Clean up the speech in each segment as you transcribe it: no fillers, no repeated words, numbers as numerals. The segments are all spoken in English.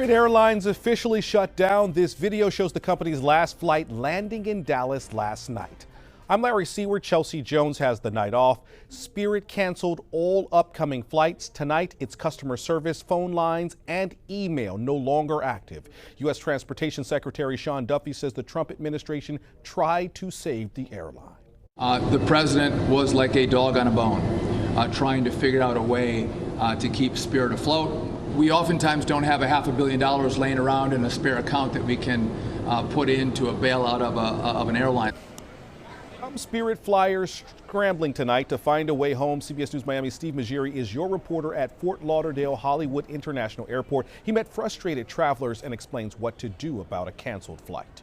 Spirit Airlines officially shut down. This video shows the company's last flight landing in Dallas last night. I'm Larry Seward. Chelsea Jones has the night off. Spirit canceled all upcoming flights. Tonight, its customer service, phone lines, and email no longer active. U.S. Transportation Secretary Sean Duffy says the Trump administration tried to save the airline. The president was like a dog on a bone, trying to figure out a way to keep Spirit afloat. We oftentimes don't have $500 million laying around in a spare account that we can put into a bailout of an airline. Some Spirit flyers scrambling tonight to find a way home. CBS News Miami's Steve Magiri is your reporter at Fort Lauderdale Hollywood International Airport. He met frustrated travelers and explains what to do about a canceled flight.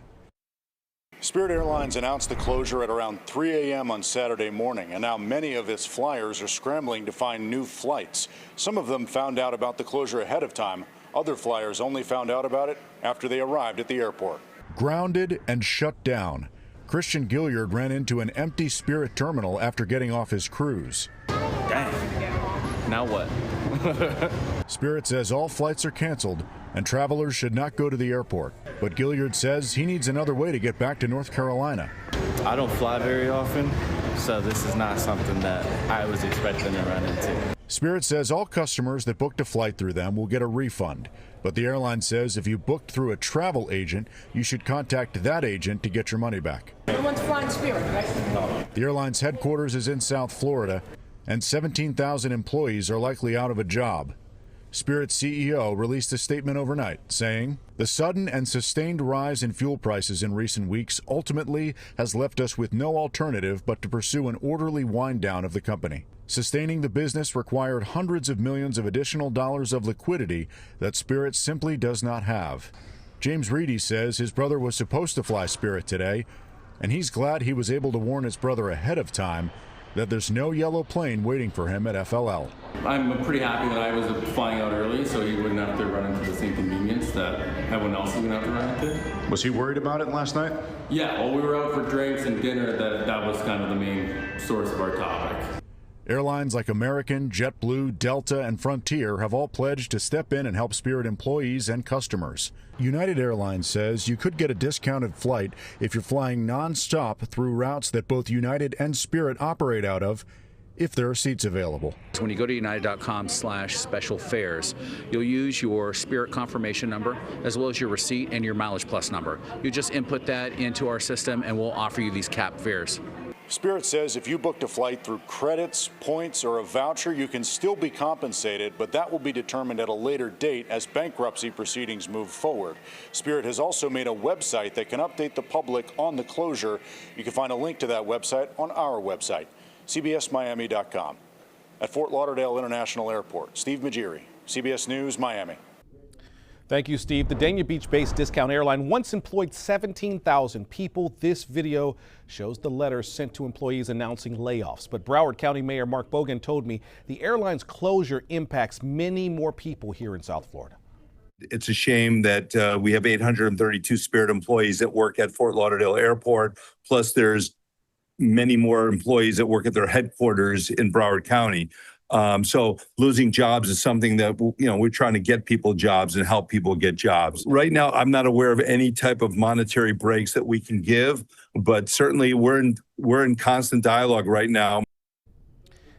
Spirit Airlines announced the closure at around 3 a.m. on Saturday morning, and now many of its flyers are scrambling to find new flights. Some of them found out about the closure ahead of time. Other flyers only found out about it after they arrived at the airport. Grounded and shut down. Christian Gilliard ran into an empty Spirit terminal after getting off his cruise. Dang. Now what? Spirit says all flights are canceled and travelers should not go to the airport. But Gilliard says he needs another way to get back to North Carolina. I don't fly very often, so this is not something that I was expecting to run into. Spirit says all customers that booked a flight through them will get a refund. But the airline says if you booked through a travel agent, you should contact that agent to get your money back. Everyone's flying Spirit, right? No. The airline's headquarters is in South Florida, and 17,000 employees are likely out of a job. Spirit's CEO released a statement overnight saying, "The sudden and sustained rise in fuel prices in recent weeks ultimately has left us with no alternative but to pursue an orderly wind down of the company. Sustaining the business required hundreds of millions of additional dollars of liquidity that Spirit simply does not have." James Reedy says his brother was supposed to fly Spirit today, and he's glad he was able to warn his brother ahead of time that there's no yellow plane waiting for him at FLL. I'm pretty happy that I was flying out early so he wouldn't have to run into the same convenience that everyone else is going to have to run into. Was he worried about it last night? Yeah, well, we were out for drinks and dinner. That was kind of the main source of our topic. Airlines like American, JetBlue, Delta, and Frontier have all pledged to step in and help Spirit employees and customers. United Airlines says you could get a discounted flight if you're flying non-stop through routes that both United and Spirit operate out of, if there are seats available. So when you go to united.com/special fares, you'll use your Spirit confirmation number as well as your receipt and your Mileage Plus number. You just input that into our system and we'll offer you these capped fares. Spirit says if you booked a flight through credits, points, or a voucher, you can still be compensated, but that will be determined at a later date as bankruptcy proceedings move forward. Spirit has also made a website that can update the public on the closure. You can find a link to that website on our website, cbsmiami.com. At Fort Lauderdale International Airport, Steve Magiri, CBS News, Miami. Thank you, Steve. The Dania Beach-based discount airline once employed 17,000 people. This video shows the letters sent to employees announcing layoffs. But Broward County Mayor Mark Bogan told me the airline's closure impacts many more people here in South Florida. It's a shame that we have 832 Spirit employees that work at Fort Lauderdale Airport. Plus, there's many more employees that work at their headquarters in Broward County. So losing jobs is something that, we're trying to get people jobs and help people get jobs. Right now, I'm not aware of any type of monetary breaks that we can give, but certainly we're in constant dialogue right now.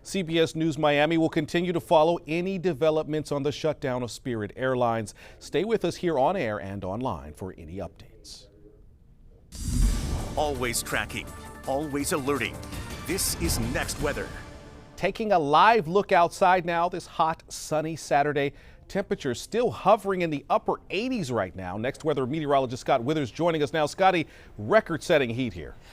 CBS News Miami will continue to follow any developments on the shutdown of Spirit Airlines. Stay with us here on air and online for any updates. Always tracking, always alerting. This is Next Weather. Taking a live look outside now this hot, sunny Saturday. Temperatures still hovering in the upper 80s right now. Next Weather meteorologist Scott Withers joining us now. Scotty, record-setting heat here.